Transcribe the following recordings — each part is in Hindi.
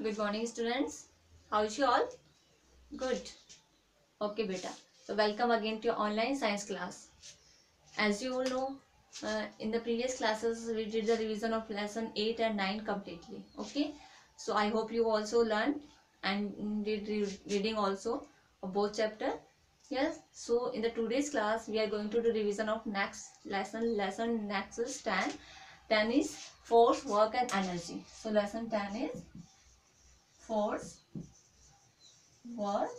Good morning, students. How is you all? Good. Okay, beta. So welcome again to your online science class. As you all know, in the previous classes we did the revision of lesson 8 and 9 completely. Okay. So I hope you also learned and did reading also of both chapter. Yes. So in the today's class we are going to do revision of next lesson. Lesson next is 10. 10 is force, work and energy. So lesson 10 is force, work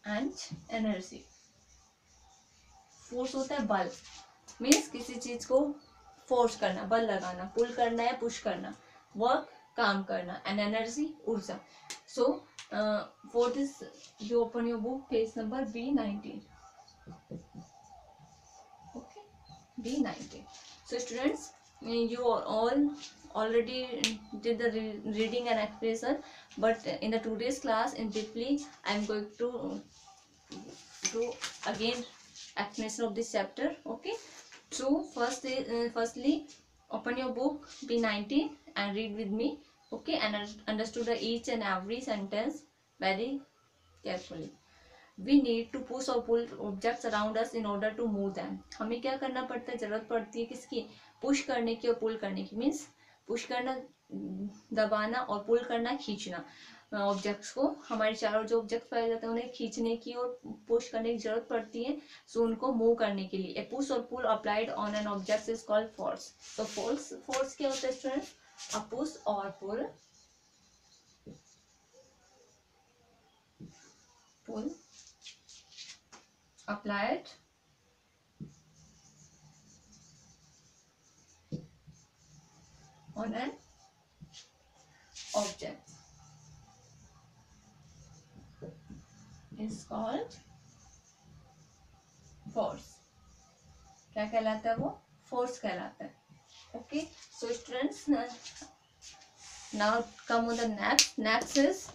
and energy. Force होता है बल, मीन्स किसी चीज को फोर्स करना, बल लगाना, पुल करना या पुश करना. वर्क काम करना एंड एनर्जी ऊर्जा. So for this you open your book page number B19. Okay, B19. So students, you all already did the reading and expression, but in the today's class in briefly I am going to do again explanation of this chapter. Okay, so firstly open your book B19 and read with me. Okay, and understood the each and every sentence very carefully. We need to push or pull objects around us in order to move them. हमें क्या करना पड़ता है, जरूरत पड़ती है किसकी, पुश करने की और पुल करने की. मीन्स पुश करना दबाना और पुल करना खींचना. ऑब्जेक्ट्स को, हमारे चारों जो ऑब्जेक्ट्स पाए जाते हैं उन्हें खींचने की और पुश करने की जरूरत पड़ती है. सो उनको मूव करने के लिए ए पुश और pull applied on an object is called force. तो फोर्स क्या होता है स्टूडेंट्स, अ पुश और पुल applied on an object is called force. क्या कहलाता है वो, फोर्स कहलाता है. Okay, so students now come on the next is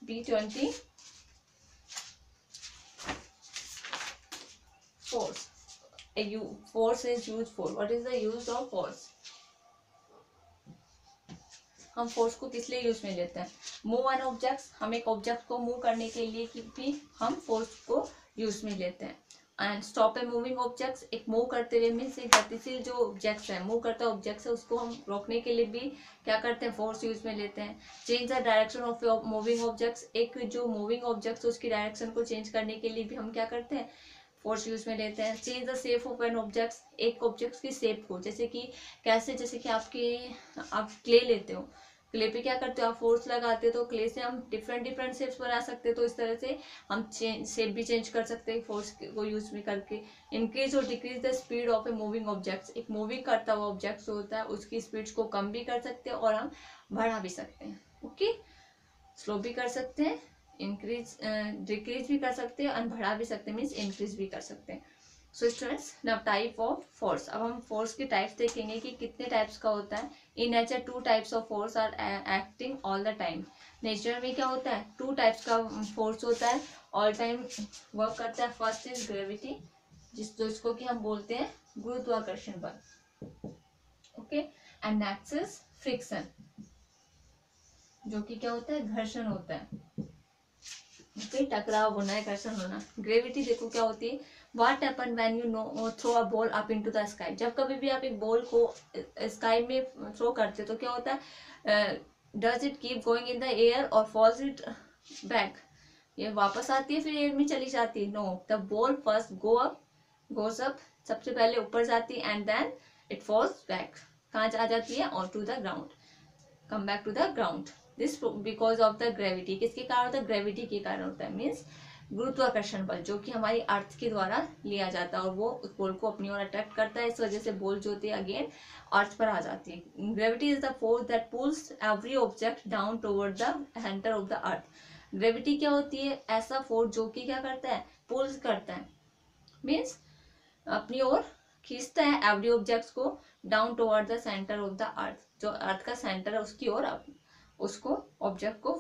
B20. Force. Force is used for. What is the use of force? हम फोर्स को किस लिए यूज में लेते हैं, मूव एन ऑब्जेक्ट. हम एक ऑब्जेक्ट को मूव करने के लिए भी हम फोर्स को यूज में लेते हैं. And stop a moving objects, एक मूव करते हुए मीन्स एक गतिशील जो ऑब्जेक्ट्स है, मूव करता ऑब्जेक्ट्स है, उसको हम रोकने के लिए भी क्या करते हैं, फोर्स यूज में लेते हैं. Change the direction of moving objects, एक जो मूविंग ऑब्जेक्ट्स उसकी डायरेक्शन को चेंज करने के लिए भी हम क्या करते हैं, फोर्स यूज में लेते हैं. Change the shape of an object, एक ऑब्जेक्ट की शेप को, जैसे कि कैसे, जैसे कि आप क्ले लेते हो, क्ले पे क्या करते हो आप फोर्स लगाते हो, तो क्ले से हम डिफरेंट शेप्स बना सकते हैं. तो इस तरह से हम शेप भी चेंज कर सकते हैं फोर्स को यूज में करके. इंक्रीज और decrease the speed of a moving object, एक मूविंग करता हुआ ऑब्जेक्ट होता है उसकी स्पीड को कम भी कर सकते हैं और हम बढ़ा भी सकते हैं. ओके, स्लो भी कर सकते हैं, इंक्रीज डिक्रीज भी कर सकते हैं और बढ़ा भी सकते हैं, मीन्स इंक्रीज भी कर सकते हैं. So students, now type of force. अब हम फोर्स के टाइप्स देखेंगे कि कितने टाइप्स का होता है. In nature 2 types of force are acting all the time. Nature में क्या होता है, 2 टाइप्स का फोर्स होता है, ऑल टाइम वर्क करता है. फर्स्ट इज ग्रेविटी, जिसको कि हम बोलते हैं गुरुत्वाकर्षण बल. Okay, and next is friction, जो कि क्या होता है, घर्षण होता है. ओके, टकराव होना है, घर्षण होना. ग्रेविटी देखो क्या होती है, what happen when you throw a ball up into the sky. जब कभी भी आप एक बॉल को स्काई में थ्रो करते हो तो क्या होता है, does it keep going in the air और फॉल्स इट बैक, ये वापस आती है फिर एयर में चली जाती है. No, the ball first goes up, सबसे पहले ऊपर जाती है and then it falls back, कहाँ आ जाती है, on to the ground, come back to the ground. This because of the gravity. किसके कारण होता है, ग्रेविटी के कारण होता है, मीन्स गुरुत्वाकर्षण बल, जो कि हमारी अर्थ के द्वारा लिया जाता है और वो उस बॉल को अपनी ओर अट्रैक्ट करता है. इस वजह से बॉल जो होती है अगेन अर्थ पर आ जाती है. Gravity is the force that pools every object down toward the centre of the earth. Gravity क्या होती है, ऐसा फोर्स जो कि क्या करता है, पुल्स करता है, मीन्स अपनी ओर खींचता है एवरी ऑब्जेक्ट्स को down toward the centre of the earth. जो अर्थ का सेंटर है उसकी ओर उसको ऑब्जेक्ट को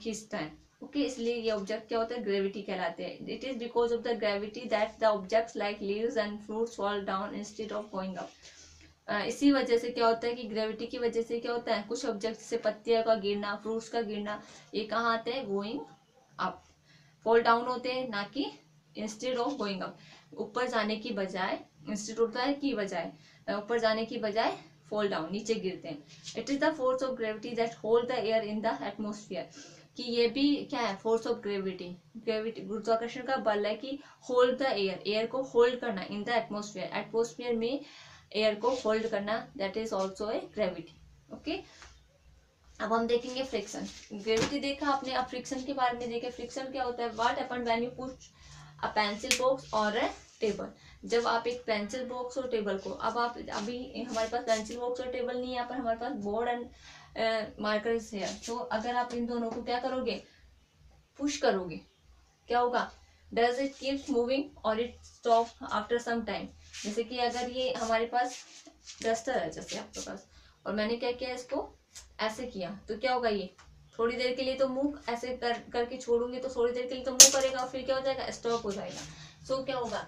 खींचता है. ओके, इसलिए ये ऑब्जेक्ट क्या होता है, ग्रेविटी कहलाते हैं. It is because of the gravity that the objects like leaves and fruits fall down instead of going up. इसी वजह से क्या होता है कि ग्रेविटी की वजह से क्या होता है, कुछ ऑब्जेक्ट जैसे पत्तियों का गिरना, फ्रूट्स का गिरना, ये कहाँ आते हैं, गोइंग अप, फॉल डाउन होते हैं, ना कि इंस्टेड ऑफ गोइंग अप, ऊपर जाने की बजाय, इंस्टेड होता है की बजाय, ऊपर जाने की बजाय फॉल डाउन, नीचे गिरते हैं। It is the force of gravity that hold the air in the atmosphere, कि ये भी क्या है, फोर्स ऑफ ग्रेविटी, ग्रेविटी गुरुत्वाकर्षण का बल है कि होल्ड द एयर, एयर को होल्ड करना इन द एटमोस्फियर, एटमोस्फियर में एयर को होल्ड करना, that is also a gravity. Okay, अब हम देखेंगे फ्रिक्शन। ग्रेविटी देखा आपने, अब फ्रिक्शन के बारे में देखे। फ्रिक्शन क्या होता है, what happen when you push a pencil box और अ टेबल, जब आप एक पेंसिल बॉक्स और टेबल को, अब आप अभी हमारे पास पेंसिल बॉक्स और टेबल नहीं है, यहाँ पर हमारे पास बोर्ड एंड मार्कर है, तो अगर आप इन दोनों को क्या करोगे, पुश करोगे, क्या होगा, डज इट कीप मूविंग और it stop after some time. जैसे कि अगर ये हमारे पास डस्टर है जैसे आपके पास, और मैंने क्या किया, इसको ऐसे किया, तो क्या होगा, ये थोड़ी देर के लिए तो मूव ऐसे करके छोड़ूंगी, तो थोड़ी देर के लिए तो मूव करेगा, फिर क्या हो जाएगा, स्टॉप हो जाएगा। सो क्या होगा,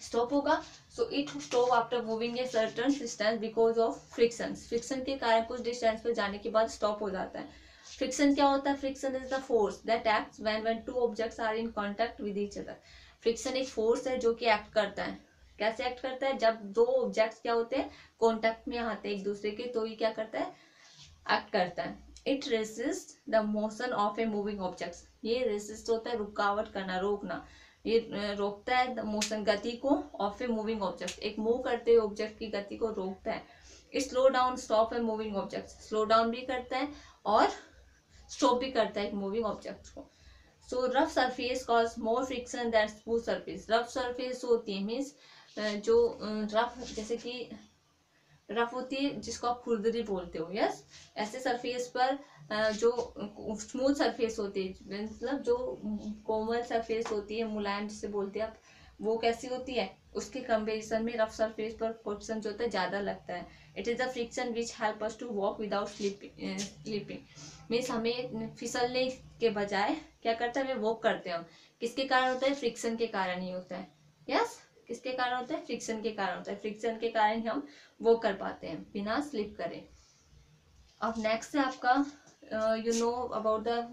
स्टॉप होगा। So it stop after moving a certain distance because of friction, friction के कारण कुछ डिस्टेंस पर जाने के बाद स्टॉप हो जाता है। फ्रिक्शन क्या होता है, friction is the force that acts when two objects are in contact with each other. Friction एक फोर्स है जो कि एक्ट करता है, कैसे एक्ट करता है, जब दो ऑब्जेक्ट्स क्या होते हैं, कांटेक्ट में आते हैं एक दूसरे के, तो ये क्या करता है, एक्ट करता है। It resist the motion of a moving object, ये रेसिस्ट होता है, रुकावट करना, रोकना, ये रोकता है द मोशन, गति को, ऑफ ए मूविंग ऑब्जेक्ट, एक मूव करते हुए ऑब्जेक्ट की गति को रोकता है। स्लो डाउन स्टॉप ए मूविंग ऑब्जेक्ट, स्लो डाउन भी करता है और स्टॉप भी करता है एक मूविंग ऑब्जेक्ट को। सो rough surface cause more friction that smooth surface, rough surface होती है मीन्स जो रफ, जैसे कि रफ होती है जिसको आप खुरदरी बोलते हो, यस, ऐसे सरफेस पर जो स्मूथ सरफेस होती है, मतलब जो कोमल सरफेस होती है, मुलायम जिसे बोलते हैं आप, वो कैसी होती है, उसके कंपेरिजन में रफ सरफेस पर फ्रिक्शन जो होता है ज्यादा लगता है। It is the friction which help us to walk without slipping, means हमें फिसलने के बजाय क्या करता है, हमें वॉक करते हैं, किसके कारण होता है, फ्रिक्शन के कारण ही होता है, यस, किसके कारण होता है, फ्रिक्शन के कारण होता है, फ्रिक्शन के कारण ही हम वो कर पाते हैं बिना स्लिप करे। अब नेक्स्ट है आपका, you know about the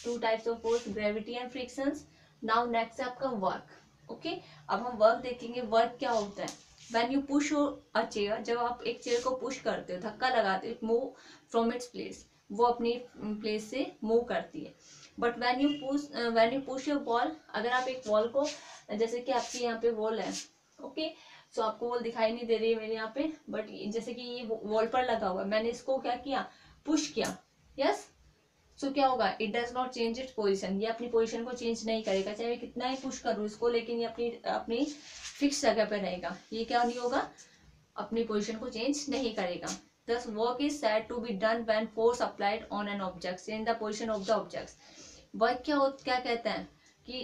two types of force, gravity and frictions. Now next है आपका वर्क। ओके, अब हम वर्क देखेंगे, वर्क क्या होता है, when you push a chair, जब आप एक चेयर को पुश करते हो, धक्का लगाते हो, it move from its place, वो अपनी प्लेस से मूव करती है। But when you push your ball, अगर आप एक बॉल को, जैसे कि आपकी यहाँ पे वॉल है, ओके, सो आपको वॉल दिखाई नहीं दे रही है मेरे यहाँ पे, बट जैसे कि ये वॉल पर लगा हुआ है, मैंने इसको क्या किया, पुश किया, यस, सो क्या होगा, it does not change its position, ये अपनी पोजीशन को चेंज नहीं करेगा, चाहे मैं कितना ही पुश करूँ इसको, लेकिन ये अपनी अपनी फिक्स जगह पे रहेगा, ये क्या नहीं होगा, अपनी पोजीशन को चेंज नहीं करेगा। Thus work is said to be done when force applied on an object in the position of the objects. Work क्या कहता है कि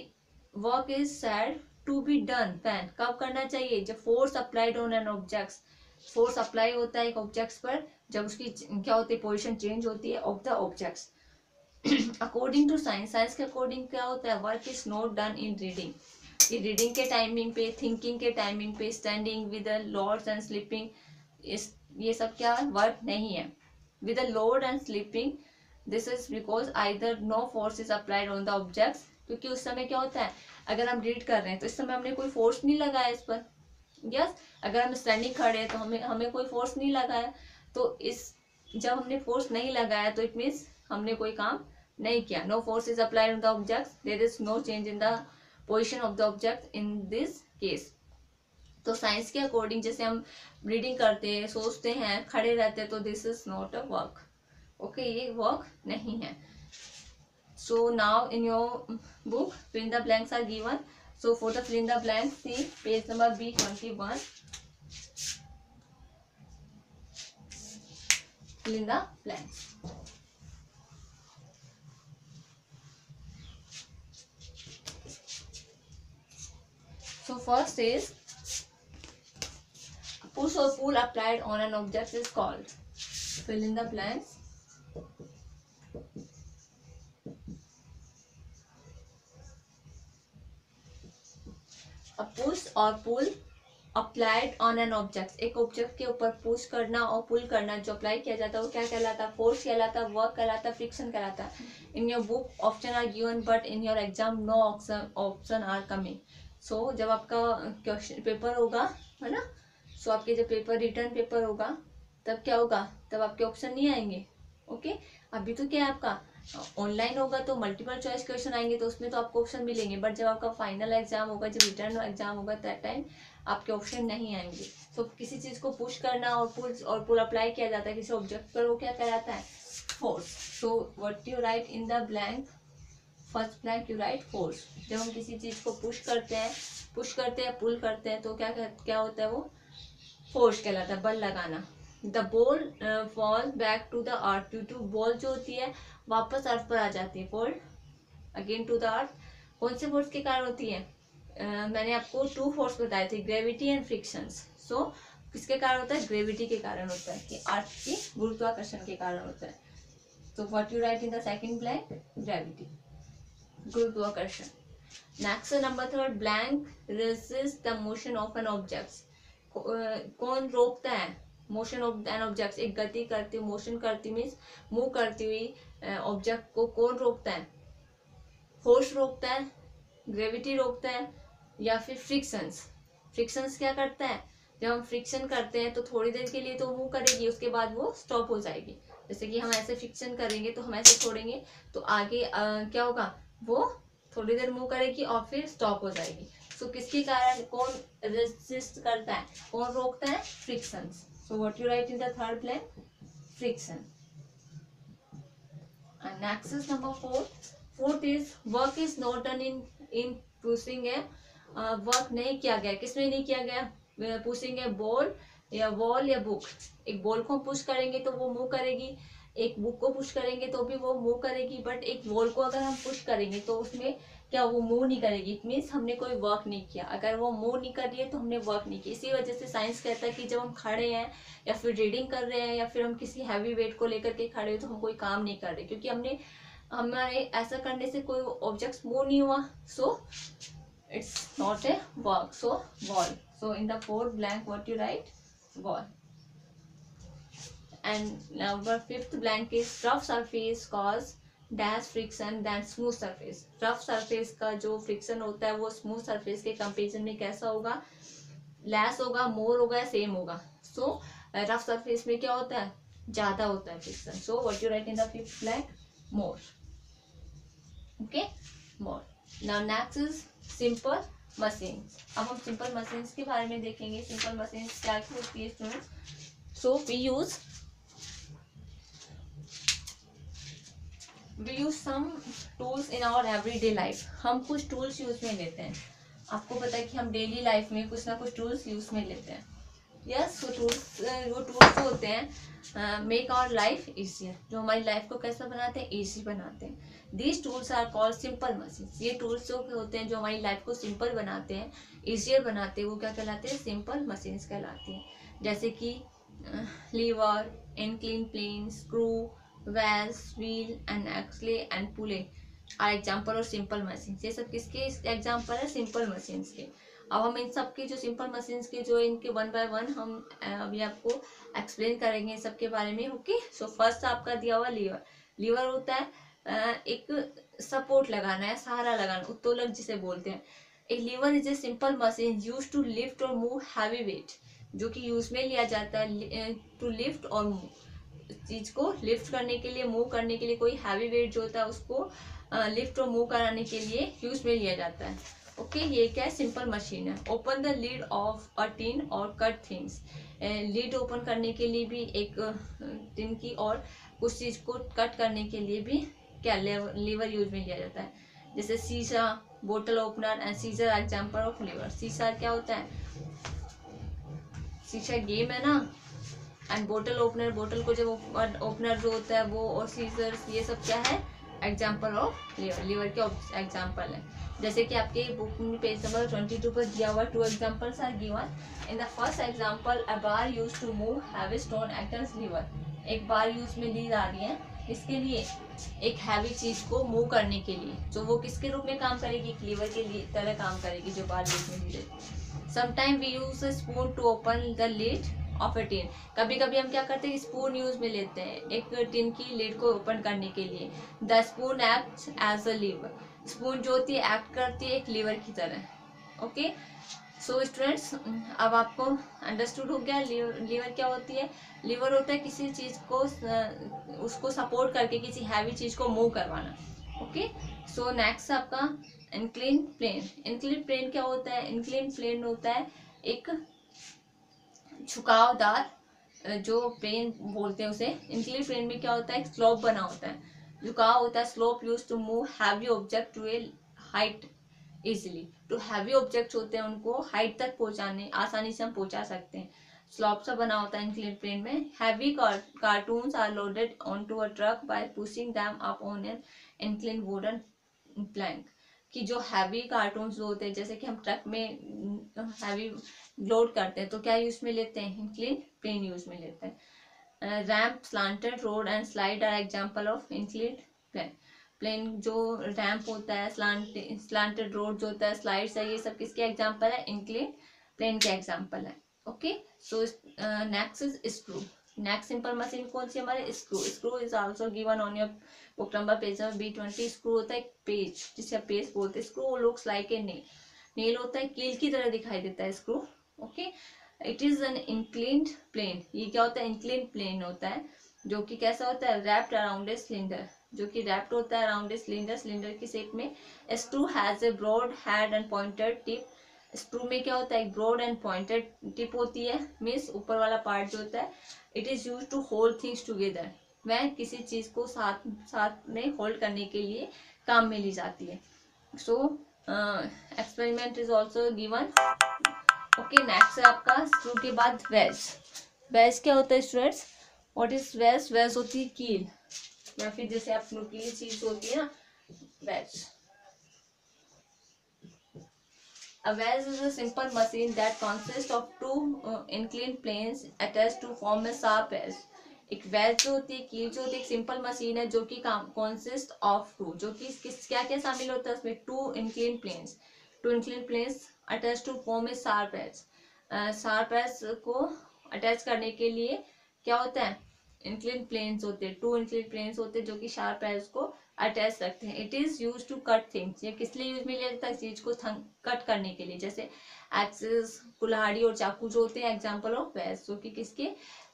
work is said to be done when, कब करना चाहिए, जब force applied on an object, force apply होता है एक ऑब्जेक्ट पर, जब उसकी क्या होती है, पोजीशन चेंज होती है of the objects. According to science, science के अकॉर्डिंग क्या होता है, work is not done in reading, ये रीडिंग के टाइमिंग पे, थिंकिंग के टाइमिंग पे, standing with loads and sleeping, ये सब क्या वर्क नहीं है। With load and sleeping, this is because either no force is applied on the object, क्योंकि उस समय क्या होता है, अगर हम रीड कर रहे हैं तो इस समय हमने कोई फोर्स नहीं लगाया इस पर, यस, अगर हम स्टैंडिंग खड़े हैं तो हमें कोई फोर्स नहीं लगाया, तो इस जब हमने फोर्स नहीं लगाया तो इट मीन्स हमने कोई काम नहीं किया। No force is applied on the object, there is no change in the position of the object in this case. तो साइंस के अकॉर्डिंग जैसे हम रीडिंग करते हैं, सोचते हैं, खड़े रहते हैं, तो this is not a work, okay, ये वर्क नहीं है। So now in your book fill in the blanks are given. So for the fill in the blanks, see page number B21, fill in the blanks. So first is push or pull applied on an object is called, fill in the blanks. A push or pull applied on an object, एक ऑब्जेक्ट के ऊपर पुश करना और पुल करना जो अप्लाई किया जाता है वो क्या कहलाता है? फोर्स कहलाता है, वर्क कहलाता है, फ्रिक्शन कहलाता है। In your book option are given but in your exam no option are coming. So जब आपका क्वेश्चन पेपर होगा, है ना, सो आपके जब पेपर रिटर्न पेपर होगा तब क्या होगा? तब आपके ऑप्शन नहीं आएंगे। ओके, अभी तो क्या है आपका ऑनलाइन होगा तो मल्टीपल चॉइस क्वेश्चन आएंगे तो उसमें तो आपको ऑप्शन मिलेंगे, बट जब आपका फाइनल एग्जाम होगा, जब रिटर्न एग्जाम होगा, दैट टाइम आपके ऑप्शन नहीं आएंगे। तो किसी चीज को पुश करना और पुल अप्लाई किया जाता है किसी ऑब्जेक्ट पर, वो क्या कहलाता है? Force. So what you write in the blank, first blank you right force. जब हम किसी चीज को पुश करते हैं पुल करते हैं तो क्या होता है? वो फोर्स कहलाता है, बल लगाना। The ball fall back to the earth, due to ball जो होती है वापस अर्थ पर आ जाती है, fall again to the earth. कौन से फोर्स के कारण होती है? मैंने आपको 2 फोर्स बताए थे, ग्रेविटी एंड फ्रिक्शंस। सो किसके कारण होता है? ग्रेविटी के कारण होता है, कि अर्थ की गुरुत्वाकर्षण के कारण होता है। तो what you write in the second blank? Gravity, गुरुत्वाकर्षण। Next number 3 blank, resist the motion of an object. कौन रोकता है मोशन ऑफ एन ऑब्जेक्ट? एक गति करती, मोशन करती मीन्स मूव करती हुई ऑब्जेक्ट को कौन रोकता है? फोर्स रोकता है, ग्रेविटी रोकता है, या फिर फ्रिक्शंस? फ्रिक्शंस क्या करता है? जब हम फ्रिक्शन करते हैं तो थोड़ी देर के लिए तो मूव करेगी, उसके बाद वो स्टॉप हो जाएगी। जैसे कि हम ऐसे फ्रिक्शन करेंगे तो हम ऐसे छोड़ेंगे तो आगे क्या होगा? वो थोड़ी देर मूव करेगी और फिर स्टॉप हो जाएगी। सो किसके कारण कौन रेजिस्ट करता है, कौन रोकता है? Frictions. So what you write in the third blank? Friction. And next is number 4. Fourth is work is not done in pushing a work नहीं किया गया, किसमें नहीं किया गया? पुशिंग ए बॉल या वॉल या बुक। एक बॉल को हम पुश करेंगे तो वो मूव करेगी, एक बुक को पुश करेंगे तो भी वो मूव करेगी, बट एक वॉल को अगर हम पुश करेंगे तो उसमें क्या वो मूव नहीं करेगी। इट मीन्स हमने कोई वर्क नहीं किया। अगर वो मूव नहीं कर रही है तो हमने वर्क नहीं किया। इसी वजह से साइंस कहता है कि जब हम खड़े हैं या फिर रीडिंग कर रहे हैं या फिर हम किसी हैवी वेट को लेकर के खड़े हो तो हम कोई काम नहीं कर रहे, क्योंकि हमारे ऐसा करने से कोई ऑब्जेक्ट मूव नहीं हुआ। सो it's not a work. So wall. So in the fourth blank what you write? Wall. And number 5th blank is rough surface cause dash friction than smooth surface. rough surface का जो friction होता है वो smooth surface के comparison में कैसा होगा? less होगा, more होगा या same होगा? So rough surface में क्या होता है? ज्यादा होता है friction. So what you write in the 5th blank? more. Okay, more. Now next is simple machine. अब हम सिंपल मशीन्स के बारे में देखेंगे। सिंपल मशीन्स क्या होती है students? So we use some tools in our everyday life. हम कुछ टूल्स यूज में लेते हैं। आपको पता है कि हम डेली लाइफ में कुछ ना कुछ टूल्स यूज में लेते हैं। यस, वो टूल्स जो होते हैं मेक आवर लाइफ इजियर, जो हमारी लाइफ को कैसा बनाते हैं? इजी बनाते हैं। These tools are called simple machines. ये टूल्स जो होते हैं जो हमारी लाइफ को सिंपल बनाते हैं, इजियर बनाते हैं, वो क्या कहलाते हैं? सिंपल मशीन्स कहलाती हैं। जैसे कि lever, incline plane, screw, wheels, wheel and axle and pulley are example of simple machines. ये सब किसके एग्जाम्पल है? सिंपल मशीन्स के। अब हम इन सब के जो सिंपल मशीन्स के जो इनके 1 by 1 हम अभी आपको एक्सप्लेन करेंगे इन सब के बारे में। ओके, सो फर्स्ट आपका दिया हुआ लीवर। लीवर होता है एक सपोर्ट लगाना है, सहारा लगाना, उत्तोलक जिसे बोलते हैं। एक lever is a simple machine use to lift और मूव हैवी वेट, जो कि यूज में लिया जाता है टू लिफ्ट और मूव। चीज को लिफ्ट करने के लिए, मूव करने के लिए, कोई हैवी वेट जो होता है उसको लिफ्ट और मूव कराने के लिए यूज में लिया जाता है। ओके, ये क्या है? सिंपल मशीन है। Open the lead of a tin और कट थिंग्स। लीड ओपन करने के लिए भी एक टिन की और कुछ चीज को कट करने के लिए भी क्या लीवर यूज में लिया जाता है। जैसे शीशा, बोतल opener and scissor example of lever. Seesaw क्या होता है? शीशा गेम है ना। एंड बोतल ओपनर, बोतल को जब ओपनर जो होता है वो, और सीजर्स, ये सब क्या है? एग्जाम्पल ऑफ लीवर, लीवर के एग्जाम्पल है। जैसे कि आपके बुक में पेज नंबर 22 पर दिया हुआ 2 examples are given. In the first example, a bar use to move heavy stone act as lever. एक बार यूज में ली जा रही है इसके लिए एक हैवी चीज को मूव करने के लिए, जो वो किसके रूप में काम करेगी, एक लीवर के लिए तरह काम करेगी जो बार बीच में धीरे। Sometime we use a spoon to open the lid of a tin. कभी कभी हम क्या करते हैं, स्पून यूज में लेते हैं एक टिन की लिड को ओपन करने के लिए। The spoon acts as a lever. Spoon जो होती है एक्ट करती है एक लीवर की तरह। ओके, सो स्टूडेंट्स अब आपको अंडरस्टूड हो गया लीवर क्या होती है। लीवर होता है किसी चीज को उसको सपोर्ट करके किसी हैवी चीज को मूव करवाना। ओके, सो नेक्स्ट आपका इंक्लिन प्लेन। इंक्लिन प्लेन क्या होता है, इंक्लिन प्लेन होता है एक झुकावदार जो प्लेन बोलते हैं उसे। इंक्लिन प्लेन में क्या होता है, एक स्लोप बना होता है, झुकाव होता है। Slope use to move heavy object to a height easily. तो हैवी ऑब्जेक्ट्स होते हैं उनको हाइट तक पहुंचाने आसानी से हम पहुंचा सकते हैं। स्लॉप सा बना होता है इंक्लिन प्लेन में। Heavy cartons are loaded onto a truck by pushing them up on an incline wooden plank. कि जो हैवी कार्टून्स जो होते हैं, जैसे कि हम ट्रक में हैवी लोड करते हैं तो क्या यूज में लेते हैं, इंक्लिन प्लेन यूज में लेते हैं। Ramp, slanted road and slide are example of incline plane. Plane जो रैम्प होता है, स्लांटेड रोड जो होता है, स्लाइड्स है, ये सब किसके एग्जांपल है, इंक्लिन प्लेन के एग्जांपल है। Okay, so next is screw. Next simple machine कौन सी हमारे, screw. Screw is also given on your book number page number B20। Screw होता है एक पेज, जिसे पेज बोलते हैं। Screw looks like a nail. Nail होता है कील की तरह दिखाई देता है screw. Okay, it is an inclined plane. ये क्या होता है, इंक्लिन्ड प्लेन होता है जो कि कैसा होता है, रैप्ड अराउंड ए सिलेंडर, जो कि रैप्ड होता है अराउंड ए सिलेंडर, सिलेंडर की शेप में। Screw has a broad head and pointed tip. Screw में क्या होता है, एक ब्रॉड एंड पॉइंटेड टिप होती है, मीन्स ऊपर वाला पार्ट जो होता है। It is use to hold things together. वह किसी चीज को साथ साथ में होल्ड करने के लिए काम में ली जाती है। So experiment is also given. Okay, next है आपका स्क्रू के बाद वेज। वेज क्या होता है students, what is wedge. Wedge होती है कील, या फिर जैसे आप नुकीली चीज होती है ना, veg. A wedge is a simple machine that consists of two inclined planes attached to form a sharp edge. एक वेज जो होती है, कील जो होती है, एक सिंपल मशीन है जो कि कॉन्सिस्ट ऑफ टू, जो कि क्या क्या शामिल होता है उसमें, two incline planes attach to form a sharp edge. Sharp edge को अटैच करने के लिए क्या होता है, इंक्लिन प्लेन्स होते हैं, टू इंक्लिन प्लेन्स होते हैं जो कि शार्प एज को अटैच रखते हैं। It is use to cut things. ये किस लिए यूज में लिया जाता है, चीज को कट करने के लिए, जैसे एक्सिस, कुल्हाड़ी और चाकू जो होते हैं एग्जांपल ऑफ वेज, जो कि किसके,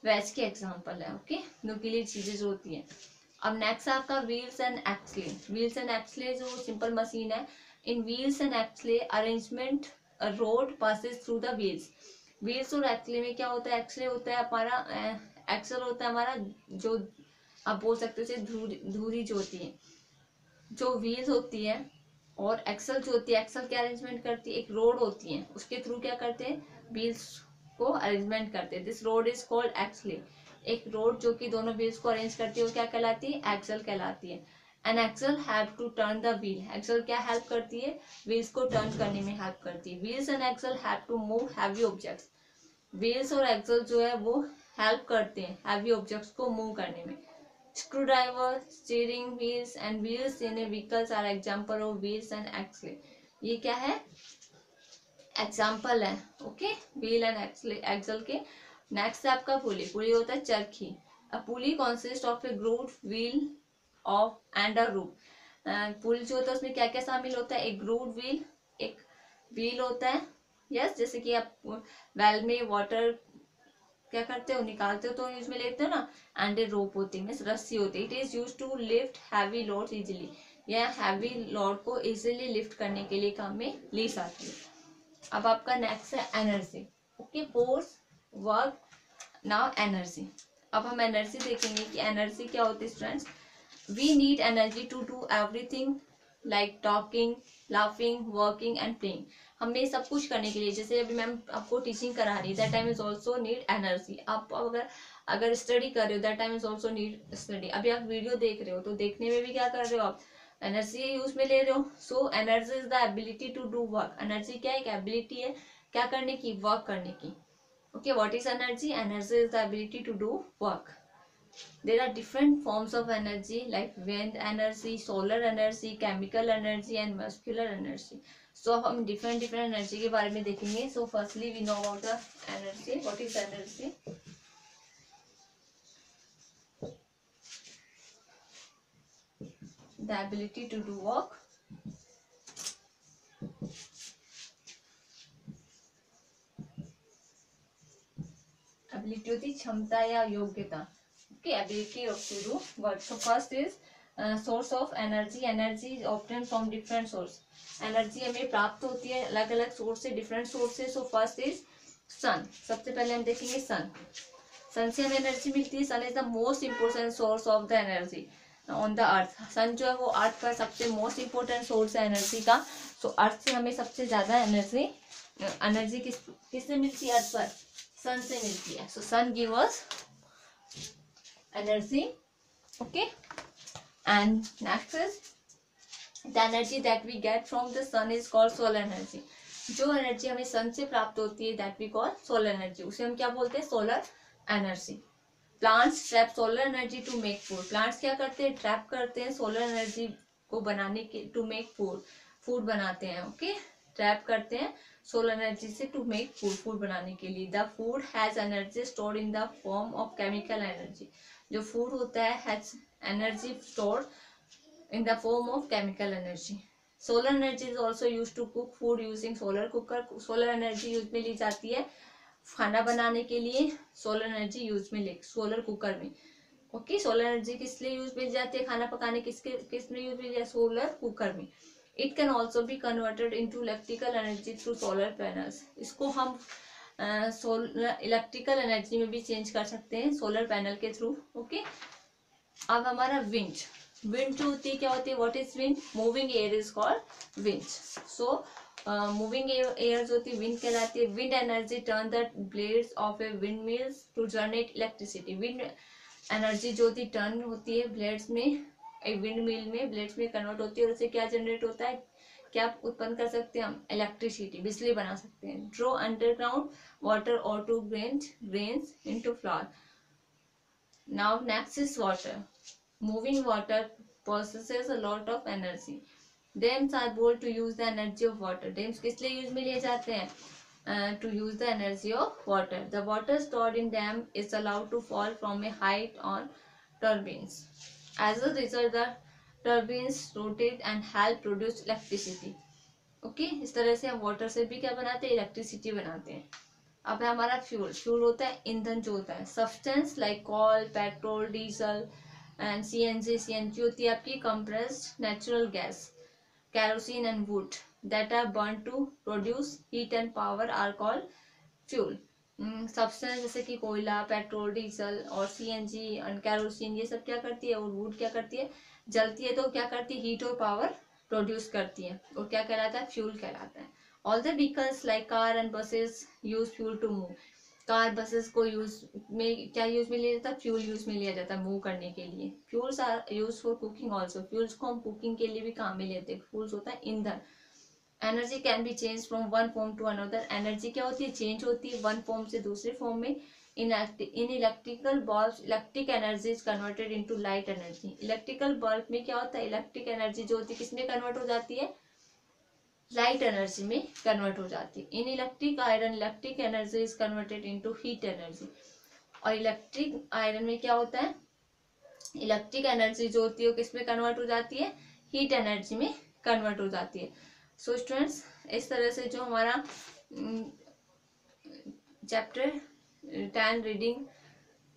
वेज के एग्जांपल है। ओके, नुकीली चीजें जो होती हैं। अब नेक्स्ट आपका wheels and axle. Wheels and axle जो सिंपल मशीन है, in wheels and axle arrangement rod passes through the wheels. Wheels और एक्सले में क्या होता है, एक्सले होता है हमारा, एक्सल होता है हमारा, जो आप बोल सकते हो धुरी जो होती है, जो व्हील्स होती है, और एक्सल जो होती है, एक्सल क्या अरेंजमेंट करती है, एक रोड होती है, उसके थ्रू क्या करते हैं, व्हील्स को अरेंजमेंट करते हैं। This rod is called axle. एक रोड जो कि दोनों व्हील्स को अरेंज करती है वो क्या कहलाती है, एक्सल कहलाती है। An axle have to turn the wheel. Axle क्या हेल्प करती है, व्हील्स को टर्न करने में हेल्प करती है। Wheels and axle have to move heavy objects. Wheels और एक्सल जो है वो हेल्प करते हैं हैवी ऑब्जेक्ट्स को मूव करने में। Screwdriver, steering wheels and wheels in a vehicles are example of wheels and axle. ये क्या है, एग्जांपल है। ओके, व्हील एंड एक्सल के। नेक्स्ट है आपका पुली। पुली होता है चरखी। A pulley consist of a groove wheel of and a rope. Pulley जो होता है उसमें क्या क्या शामिल होता है, एक ग्रूव व्हील, एक व्हील होता है। यस, जैसे कि आप वेल में वाटर क्या करते हो, निकालते हो तो यूज में लेते हो ना। एंड ए रोप होती है, रस्सी होती है। It is use to lift heavy loads easily. यह हैवी लोड को इजीली लिफ्ट करने के लिए काम में ली जाती है। अब आपका नेक्स्ट है energy. Okay, force, work, now energy. अब हम एनर्जी देखेंगे कि एनर्जी क्या होती है students. We need energy to do everything like talking, laughing, working and playing. हमें सब कुछ करने के लिए, जैसे अभी मैम आपको टीचिंग करा रही है, that time is also need energy. आप अगर स्टडी कर रहे हो, that time is also need study. अभी आप वीडियो देख रहे हो तो देखने में भी क्या कर रहे हो, आप एनर्जी यूज में ले रहे हो। So energy is the ability to do work. Energy क्या है, एक एबिलिटी है क्या करने की, वर्क करने की। Okay, what is energy, energy is the ability to do work. There are different forms of energy like wind energy, solar energy, chemical energy and muscular energy. So हम different energy के बारे में देखेंगे. So firstly we know about the energy. What is energy? The ability to do work. Ability होती क्षमता या योग्यता. Okay, ability to do work. So first is source of energy. Energy is obtained from different source. Energy हमें प्राप्त होती है अलग अलग सोर्स से, डिफरेंट सोर्स से. सो फर्स्ट इज सन. सबसे पहले हम देखेंगे सन. सन से हमें एनर्जी मिलती है. Sun is the most important source of the energy on the earth. Sun जो है वो अर्थ का सबसे मोस्ट इम्पोर्टेंट सोर्स है एनर्जी का. सो अर्थ से हमें सबसे ज्यादा एनर्जी किससे मिलती है अर्थ पर? सन से मिलती है. So sun give us energy. Okay, and next is the energy that we get from the sun is called solar energy. जो एनर्जी हमें सन से प्राप्त होती है that we call solar energy, उसे हम क्या बोलते हैं? Solar energy. Plants trap solar energy to make food. Plants क्या करते हैं? ट्रैप करते हैं सोलर एनर्जी को बनाने के, टू मेक फूड बनाते हैं. ओके, ट्रैप करते हैं सोलर एनर्जी से टू मेक फूड बनाने के लिए. The food has energy stored in the form of chemical energy. जो फूड होता है has energy stored in the form of chemical energy. Solar energy is also use to cook food using solar cooker. Solar energy use में ली जाती है खाना बनाने के लिए. सोलर एनर्जी यूज में ले सोलर कुकर में. ओके, सोलर एनर्जी किस लिए यूज में जाती है? खाना पकाने किस में यूज में जाती है? सोलर कुकर में. It can also be converted into electrical energy through solar panels. इसको हम इलेक्ट्रिकल एनर्जी में भी चेंज कर सकते हैं सोलर पैनल के थ्रू. ओके, अब हमारा विंड. विंड जो होती है क्या होती है? What is wind? Moving air is called wind. So moving air जो होती है विंड कहलाती है. Wind energy turn the blades of a wind mills to generate electricity. Wind energy जो होती है टर्न होती है ब्लेड्स में, एक विंड मिल में ब्लेड्स में कन्वर्ट होती है और उससे क्या जनरेट होता है? क्या उत्पन्न कर सकते हैं हम? इलेक्ट्रिसिटी, बिजली बना सकते हैं. ड्रॉ अंडरग्राउंड वाटर और to grains into flour. Now next is water. Moving water possesses a lot of energy. Dams are bold to use the energy of water. Dams किस लिए यूज में लिए जाते हैं? To use the energy of water. The water stored in dam is allowed to fall from a height on turbines. As a result, the turbines rotate and help produce electricity. Okay, इस तरह से हम वाटर से भी क्या बनाते हैं? इलेक्ट्रिसिटी बनाते हैं. अब है हमारा फ्यूल. फ्यूल होता है ईंधन जो होता है. Substance like call, petrol, diesel and CNG. CNG होती है आपकी compressed natural gas. kerosene and wood that are burned to produce heat and power are called fuel. Substance जैसे कि कोयला, पेट्रोल, डीजल और सीएनजी और कैरोसिन, ये सब क्या करती है? और वुड क्या करती है? जलती है तो क्या करती है? हीट और पावर प्रोड्यूस करती है और क्या कहलाता है? फ्यूल कहलाता है. All the vehicles like car and buses use fuel to move. Car buses को यूज में क्या यूज में लिया जाता है? फ्यूल यूज में लिया जाता है मूव करने के लिए. Fuels are use for cooking also. Fuels को हम कुकिंग के लिए भी काम में लेते हैं. फ्यूल्स होता है ईंधन. Energy can be change from one form to another. Energy क्या होती है? चेंज होती है वन फॉर्म से दूसरे फॉर्म में. In electrical bulb electric energy is converted into light energy. Electrical bulb में क्या होता है? इलेक्ट्रिक एनर्जी जो होती है किसमें कन्वर्ट हो जाती है? लाइट एनर्जी में कन्वर्ट हो जाती है. इन electric iron electric energy is converted into heat energy. और इलेक्ट्रिक आयरन में क्या होता है? इलेक्ट्रिक एनर्जी जो होती है वो किस में कन्वर्ट हो जाती है? हीट एनर्जी में कन्वर्ट हो जाती है. सो स्टूडेंट्स, इस तरह से जो हमारा chapter 10 reading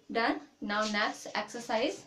done. Now next exercise